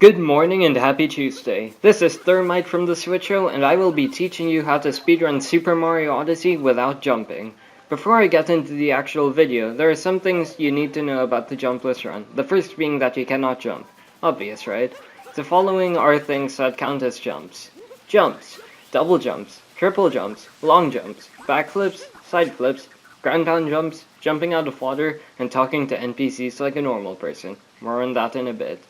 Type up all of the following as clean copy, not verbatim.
Good morning and happy Tuesday. This is Thermite from the Switch Show, and I will be teaching you how to speedrun Super Mario Odyssey without jumping. Before I get into the actual video, there are some things you need to know about the jumpless run. The first being that you cannot jump. Obvious, right? The following are things that count as jumps. Jumps, double jumps, triple jumps, long jumps, backflips, side flips, ground pound jumps, jumping out of water, and talking to NPCs like a normal person. More on that in a bit.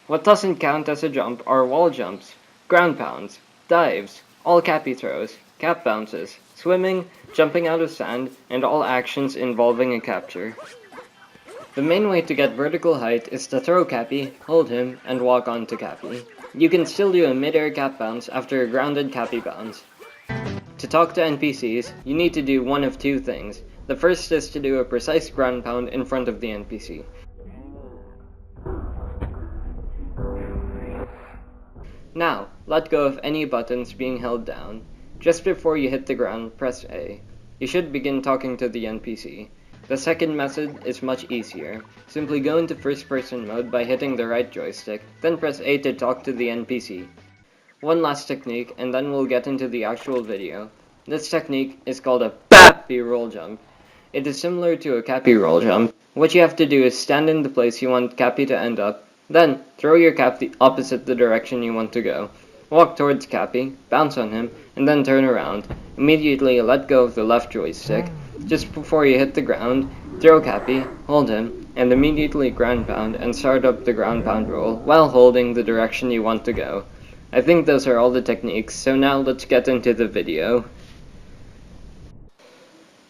What doesn't count as a jump are wall jumps, ground pounds, dives, all cappy throws, cap bounces, swimming, jumping out of sand, and all actions involving a capture. The main way to get vertical height is to throw Cappy, hold him, and walk onto Cappy. You can still do a mid-air cap bounce after a grounded Cappy bounce. To talk to NPCs, you need to do one of two things. The first is to do a precise ground pound in front of the NPC. Now, let go of any buttons being held down. Just before you hit the ground, press A. You should begin talking to the NPC. The second method is much easier. Simply go into first-person mode by hitting the right joystick, then press A to talk to the NPC. One last technique, and then we'll get into the actual video. This technique is called a Cappy roll jump. It is similar to a Cappy roll jump. What you have to do is stand in the place you want Cappy to end up, then, throw your Cappy opposite the direction you want to go. Walk towards Cappy, bounce on him, and then turn around. Immediately let go of the left joystick. Just before you hit the ground, throw Cappy, hold him, and immediately ground pound and start up the ground pound roll while holding the direction you want to go. I think those are all the techniques, so now let's get into the video.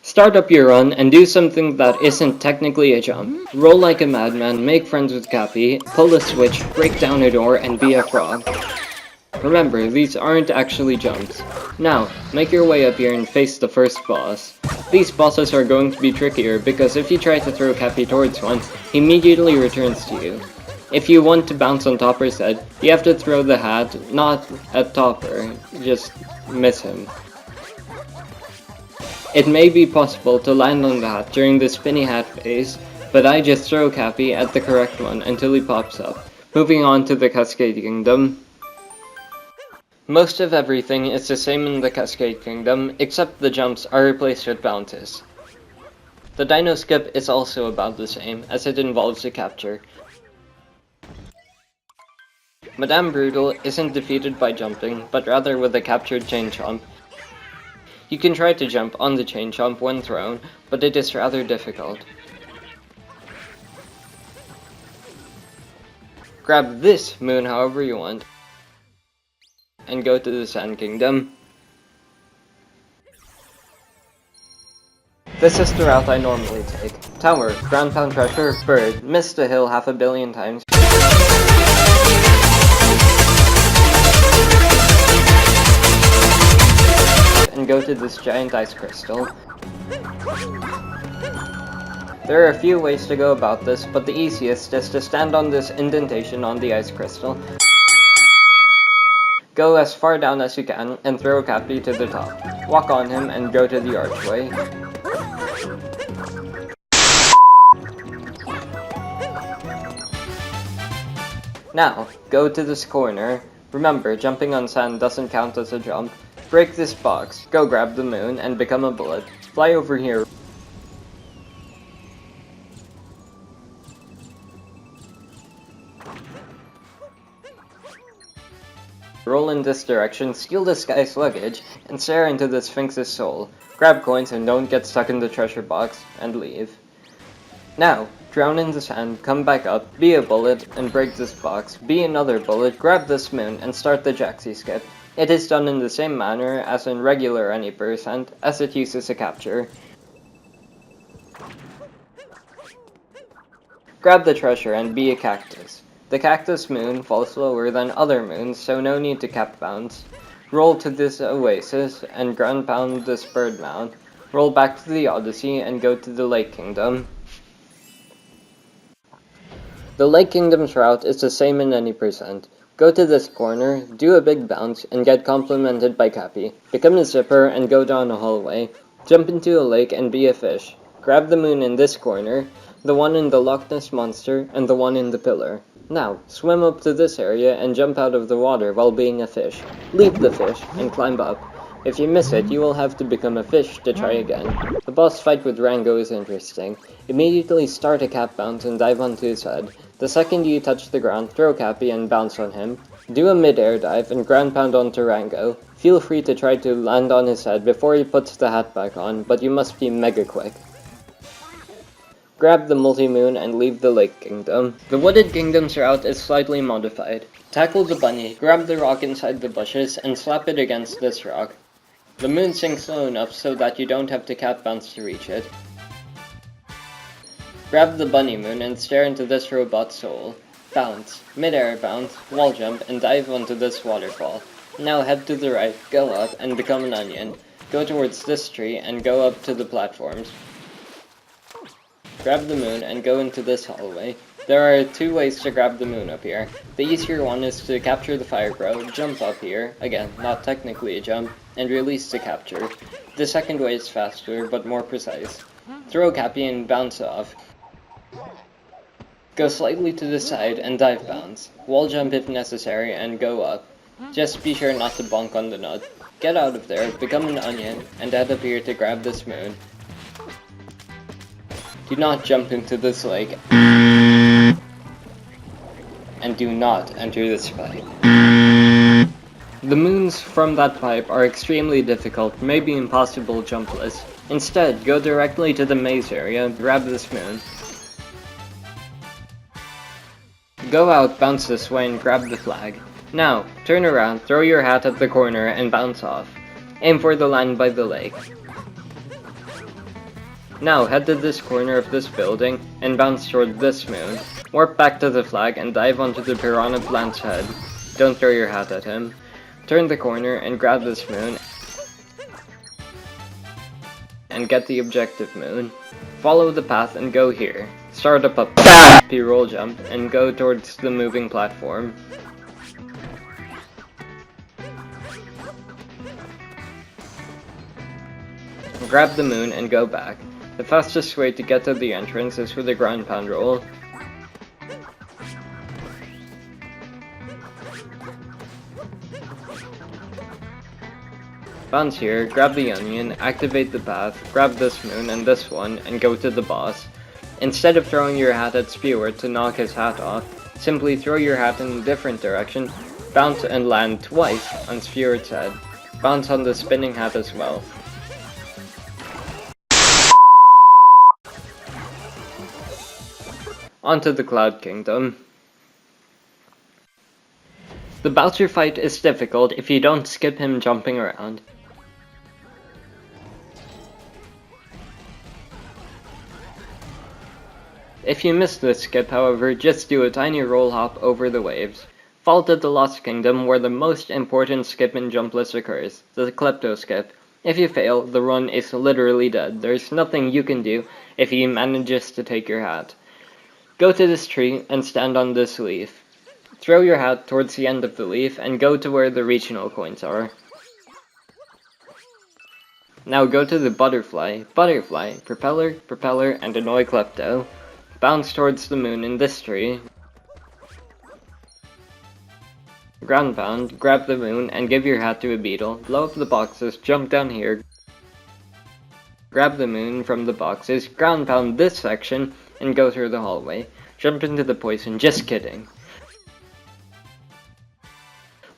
Start up your run and do something that isn't technically a jump. Roll like a madman, make friends with Cappy, pull a switch, break down a door, and be a frog. Remember, these aren't actually jumps. Now, make your way up here and face the first boss. These bosses are going to be trickier because if you try to throw Cappy towards one, he immediately returns to you. If you want to bounce on Topper's head, you have to throw the hat, not at Topper, just miss him. It may be possible to land on the hat during the spinny hat phase, but I just throw Cappy at the correct one until he pops up. Moving on to the Cascade Kingdom. Most of everything is the same in the Cascade Kingdom, except the jumps are replaced with bounces. The Dino Skip is also about the same, as it involves a capture. Madame Brutal isn't defeated by jumping, but rather with a captured chain chomp. You can try to jump on the chain chomp when thrown, but it is rather difficult. Grab this moon however you want, and go to the Sand Kingdom. This is the route I normally take. Tower, ground pound treasure, bird, miss the hill half a billion times. And go to this giant ice crystal. There are a few ways to go about this, but the easiest is to stand on this indentation on the ice crystal. Go as far down as you can and throw Cappy to the top. Walk on him and go to the archway. Now, go to this corner. Remember, jumping on sand doesn't count as a jump. Break this box, go grab the moon, and become a bullet. Fly over here. Roll in this direction, steal this guy's luggage, and stare into the Sphinx's soul. Grab coins and don't get stuck in the treasure box, and leave. Now, drown in the sand, come back up, be a bullet, and break this box. Be another bullet, grab this moon, and start the Jaxi skip. It is done in the same manner as in regular any percent, as it uses a capture. Grab the treasure and be a cactus. The cactus moon falls lower than other moons, so no need to cap bounce. Roll to this oasis and ground pound this bird mount. Roll back to the Odyssey and go to the Lake Kingdom. The Lake Kingdom's route is the same in any percent. Go to this corner, do a big bounce, and get complimented by Cappy. Become a zipper and go down a hallway. Jump into a lake and be a fish. Grab the moon in this corner, the one in the Loch Ness Monster, and the one in the pillar. Now, swim up to this area and jump out of the water while being a fish. Leap the fish, and climb up. If you miss it, you will have to become a fish to try again. The boss fight with Rango is interesting. Immediately start a cap bounce and dive onto his head. The second you touch the ground, throw Cappy and bounce on him. Do a mid-air dive and ground pound onto Rango. Feel free to try to land on his head before he puts the hat back on, but you must be mega quick. Grab the multi-moon and leave the Lake Kingdom. The Wooded Kingdom's route is slightly modified. Tackle the bunny, grab the rock inside the bushes, and slap it against this rock. The moon sinks low enough so that you don't have to cap bounce to reach it. Grab the bunny moon and stare into this robot's soul. Bounce, mid-air bounce, wall jump, and dive onto this waterfall. Now head to the right, go up, and become an onion. Go towards this tree and go up to the platforms. Grab the moon and go into this hallway. There are 2 ways to grab the moon up here. The easier one is to capture the fire grow, jump up here, again, not technically a jump, and release the capture. The second way is faster, but more precise. Throw Cappy and bounce off. Go slightly to the side and dive bounce. Wall jump if necessary and go up. Just be sure not to bonk on the nut. Get out of there, become an onion, and head up here to grab this moon. Do not jump into this lake. And do not enter this pipe. The moons from that pipe are extremely difficult, maybe impossible jumpless. Instead, go directly to the maze area, grab this moon. Go out, bounce this way, and grab the flag. Now, turn around, throw your hat at the corner, and bounce off. Aim for the land by the lake. Now, head to this corner of this building, and bounce toward this moon. Warp back to the flag, and dive onto the piranha plant's head. Don't throw your hat at him. Turn the corner, and grab this moon, and get the objective moon. Follow the path and go here. Start up a roll jump and go towards the moving platform. Grab the moon and go back. The fastest way to get to the entrance is with a ground pound roll. Bounce here, grab the onion, activate the path, grab this moon and this one, and go to the boss. Instead of throwing your hat at Spewer to knock his hat off, simply throw your hat in a different direction, bounce and land twice on Spewer's head. Bounce on the spinning hat as well. Onto the Cloud Kingdom. The Bowser fight is difficult if you don't skip him jumping around. If you miss this skip, however, just do a tiny roll hop over the waves. Fall to the Lost Kingdom where the most important skip in Jumpless occurs, the Klepto skip. If you fail, the run is literally dead. There's nothing you can do if he manages to take your hat. Go to this tree and stand on this leaf. Throw your hat towards the end of the leaf and go to where the regional coins are. Now go to the butterfly, propeller, and annoy Klepto. Bounce towards the moon in this tree. Ground pound, grab the moon, and give your hat to a beetle. Blow up the boxes, jump down here. Grab the moon from the boxes, ground pound this section, and go through the hallway. Jump into the poison, just kidding.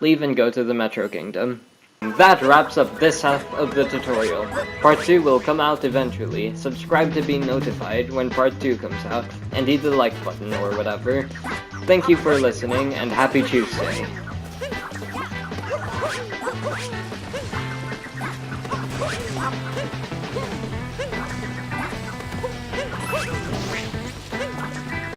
Leave and go to the Metro Kingdom. That wraps up this half of the tutorial. Part 2 will come out eventually. Subscribe to be notified when Part 2 comes out, and hit the like button or whatever. Thank you for listening, and happy Tuesday.